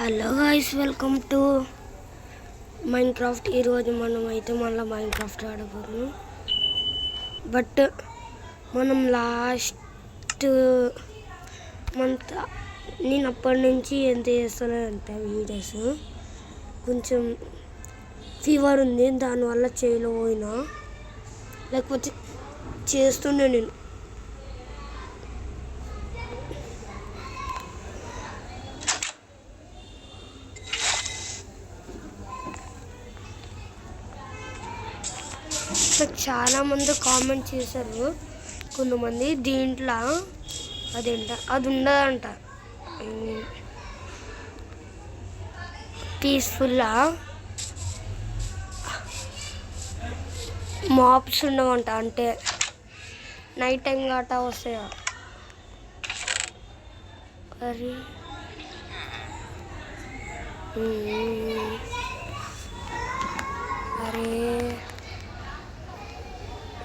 Hello guys, welcome to Minecraft. ఈరోజు మనం అయితే మళ్ళీ మైన్క్రాఫ్ట్ ఆడబోతున్నాం. బట్ మనం లాస్ట్ మంత్ నేను అప్పటి నుంచి ఎంత చేస్తానో అంత వీడియోస్. కొంచెం ఫీవర్ ఉంది, దానివల్ల చేయలేకపోయినా, లేకపోతే చేస్తుండే నేను. చాలా మంది కామెంట్ చేశారు, కొంతమంది దీంట్లో అది ఉండదంట, పీస్ఫుల్గా మాప్స్ ఉండవంట. అంటే నైట్ టైం గట్టా వస్తాయా? అరే అరే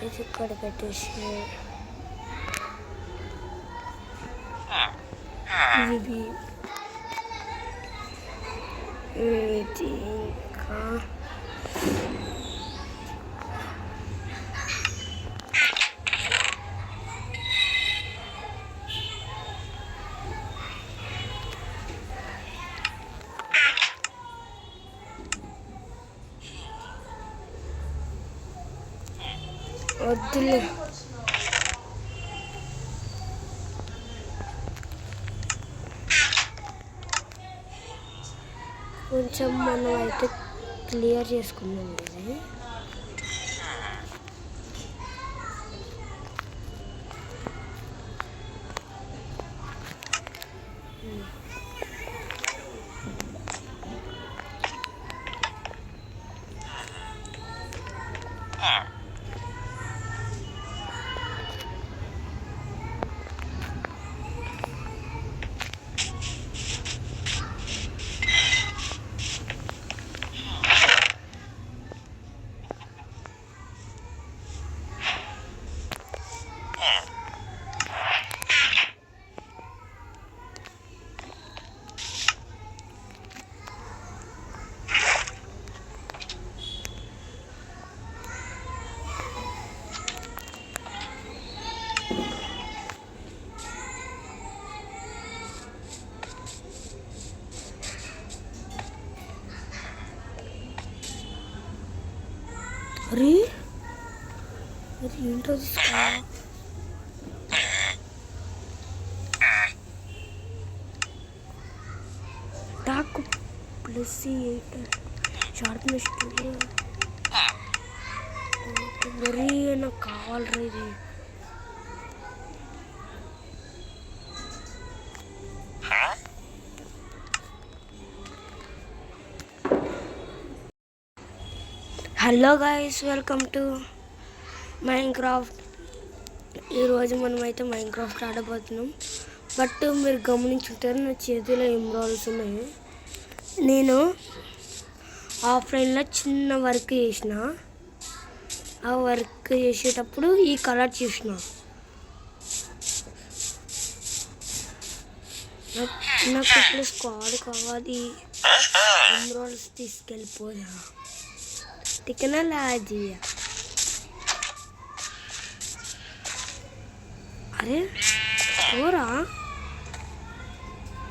ఇది ఇక్కడ పెట్టేసి ఇది ఇంకా వద్దులే. కొంచెం మనం అయితే క్లియర్ చేసుకున్నాం ఇది. అరే అది ఏంటో టాక్ ప్లస్ 8 షార్ప్నెస్ మరీ నాకు కావాలరా ఇది. Hello guys, welcome to Minecraft. ఈరోజు మనమైతే మైన్క్రాఫ్ట్ ఆడబోతున్నాం. బట్ మీరు గమనించుంటారు, నా చేతిలో ఎమరాల్డ్స్ ఉన్నాయి. నేను ఆఫ్లైన్లో చిన్న వర్క్ చేసిన. ఆ వర్క్ చేసేటప్పుడు ఈ కలర్ చూసిన. నాకు ఇప్పుడు స్క్వాడ్ కావాలి, ఎమరాల్డ్స్ తీసుకెళ్ళిపోయా. టెక్నాలజీ. అరే ఓరా,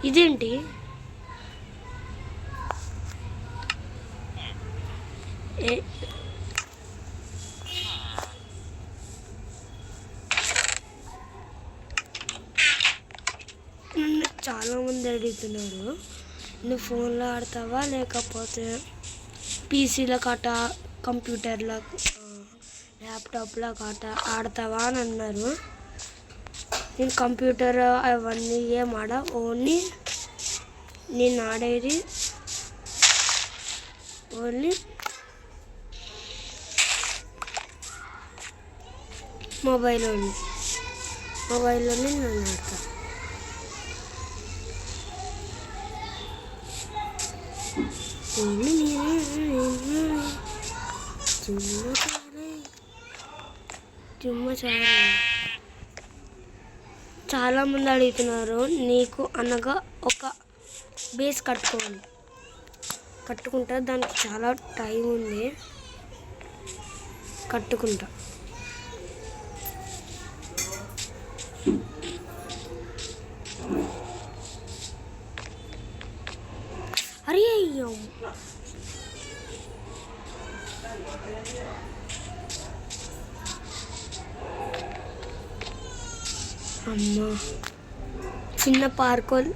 ఇదేంటి? నన్ను చాలామంది అడుగుతున్నారు, నువ్వు ఫోన్లో ఆడతావా లేకపోతే పీసీలో కట్ట, కంప్యూటర్లో, ల్యాప్టాప్లో కట్ట ఆడతావా అని అన్నారు. నేను కంప్యూటర్ అవన్నీ ఏం ఓన్లీ నేను ఆడేది ఓన్లీ మొబైల్లోనే నేను ఆడతా. చాలా మంది అడుగుతున్నారు, నీకు అనగా ఒక బేస్ కట్టుకోవాలి. కట్టుకుంటా, దానికి చాలా టైం ఉంది. కట్టుకుంటా. అరే అయ్యో, అమ్మా, చిన్న పార్కోల్.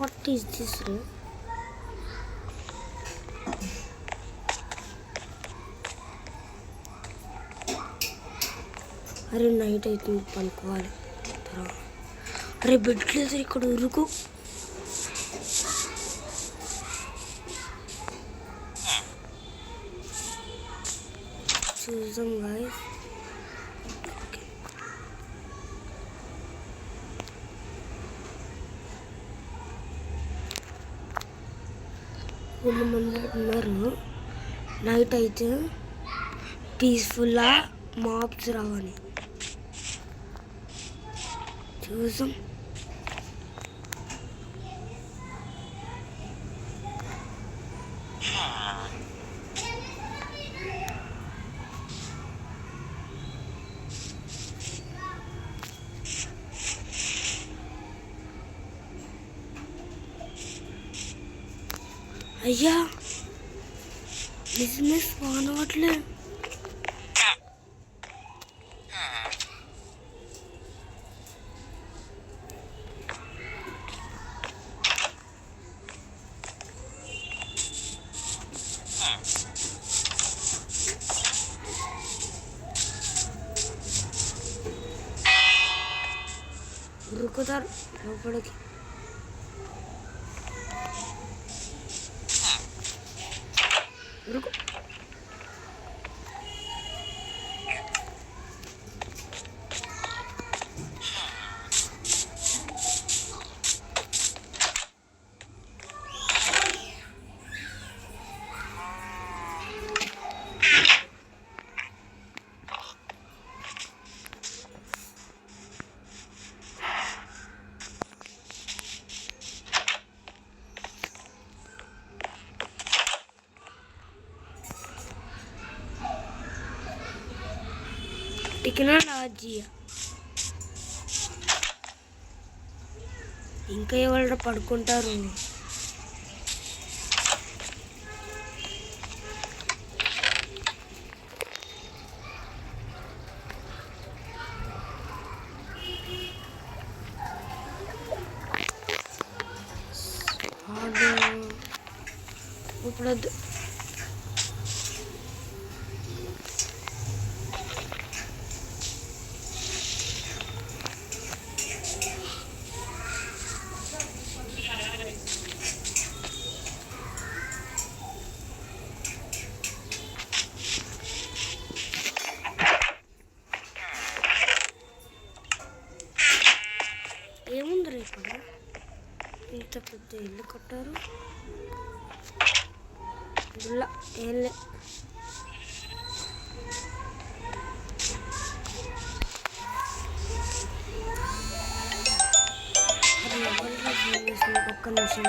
What is this? అరే నైట్ అవుతుంది, పనుకోవాలి. అరే బెడ్ లేదు ఇక్కడ, ఉరుకు. చూద్దాం గాయ్స్. మంది ఉన్నారు. నైట్ అయితే పీస్ఫుల్గా మాప్స్ రావని చూసాం. అయ్యా బిజినెస్ బాగవట్లే. ఉరుకుతారు లోపలికి. ఉరుకు. టెక్నాలజీ ఇంకా ఎవరు పడుకుంటారు. ఇప్పుడు ఏముంది ఇక్కడ, ఇంత పెద్ద ఇల్లు కట్టారు. ఏం లే. ఒక్క నిమిషం.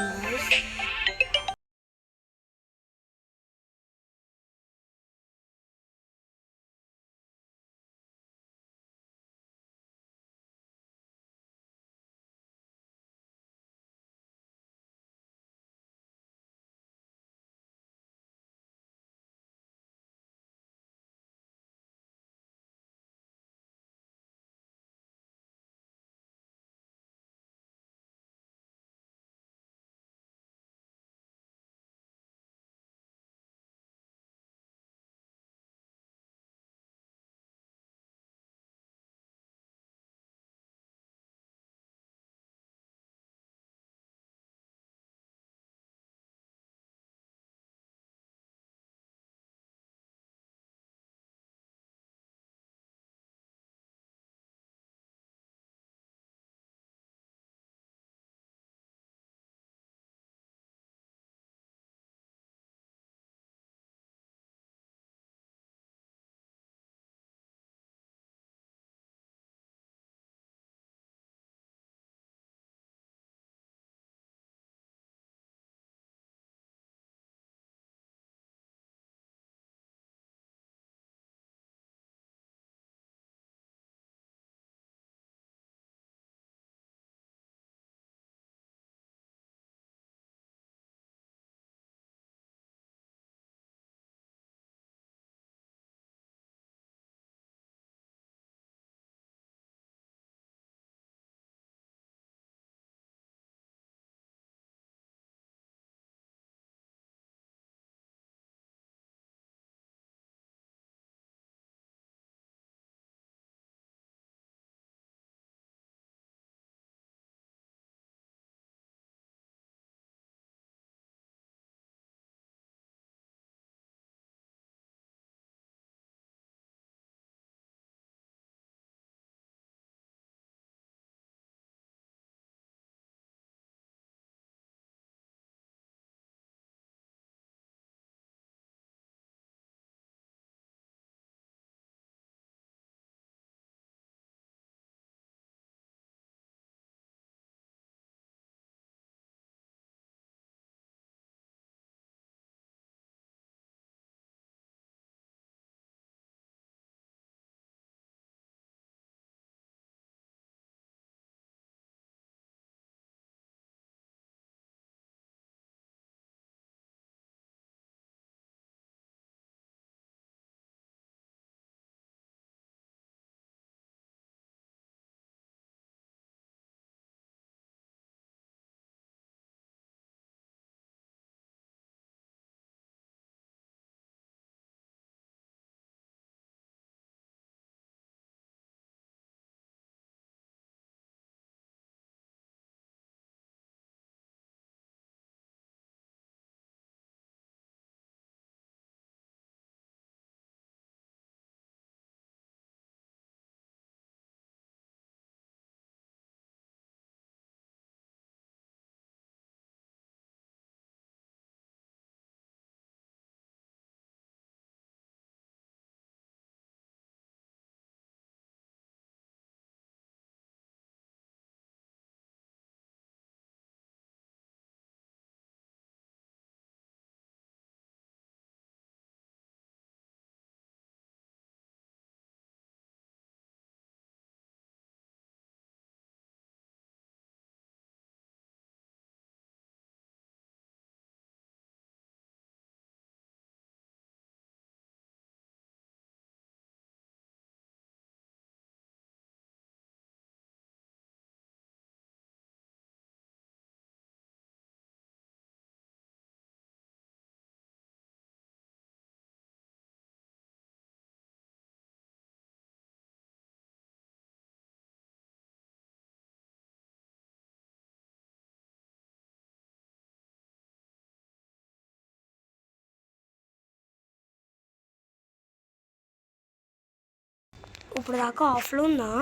ఇప్పుడు దాకా ఆఫ్లో ఉందా?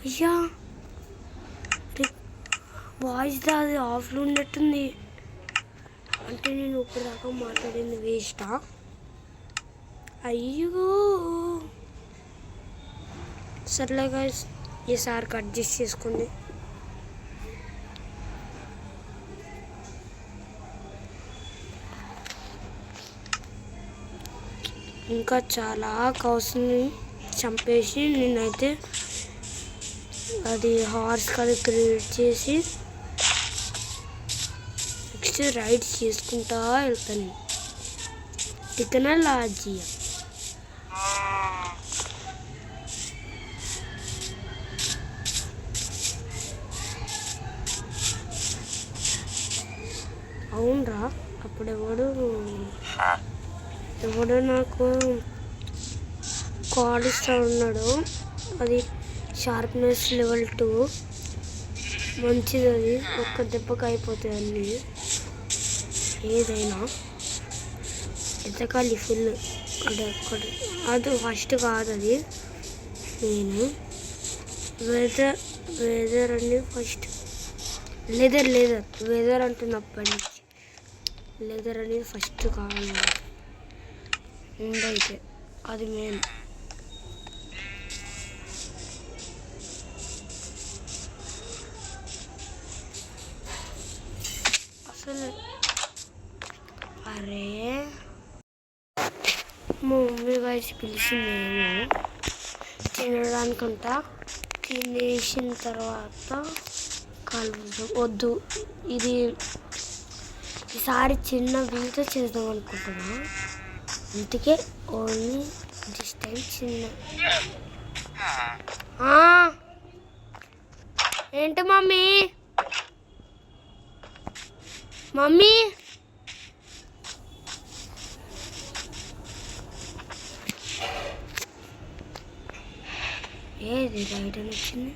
అయ్యా వాయిస్ అది ఆఫ్లో ఉన్నట్టుంది. అంటే నేను ఇప్పుడు దాకా మాట్లాడింది వేస్టా? అయ్యో సర్లే గైస్, ఈసారి అడ్జస్ట్ చేసుకోండి. ఇంకా చాలా కౌస్ని చంపేసి నేనైతే అది హార్స్ అది క్రియేట్ చేసి నెక్స్ట్ రైడ్స్ చేసుకుంటా వెళ్తాను. టెక్నాలజీ అవునరా, అప్పుడు ఎవడో నాకు కార్డ్ ఇస్తా ఉన్నాడు. అది షార్ప్నెస్ లెవెల్ 2 మంచిది. అది ఒక్క దెబ్బకి అయిపోతాయి అన్నీ. ఏదైనా ఎతకాలి ఫుల్. అది ఫస్ట్ కాదు, అది నేను వెదర్ అని ఫస్ట్ వెదర్ అంటున్నప్పటి నుంచి లెదర్ అనేది ఫస్ట్ కావాలి ఉండైతే, అది మెయిన్. అసలు అరే మా మమ్మీ వయసు పిలిచిందేమో తినడానికంట. తినేసిన తర్వాత కలుపు వద్దు, ఈసారి చిన్న వీడియో చేద్దాం అనుకుంటున్నా. అందుకే ఓన్లీ దిస్ టైం చిన్న. ఏంటి మమ్మీ? ఏది రైట్ అని వచ్చింది?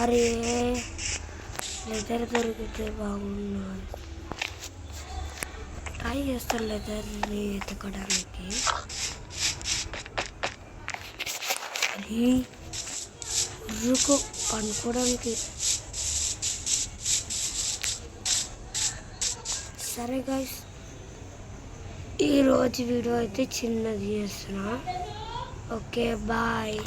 అరే లెదర్ దొరికితే బాగున్నాను. ట్రై చేస్తాను లెదర్ని ఎతకడానికి. అది ఉరుకు పనుకోవడానికి. సరే గైస్, ఈరోజు వీడియో అయితే చిన్నది చేస్తున్నా. Okay bye.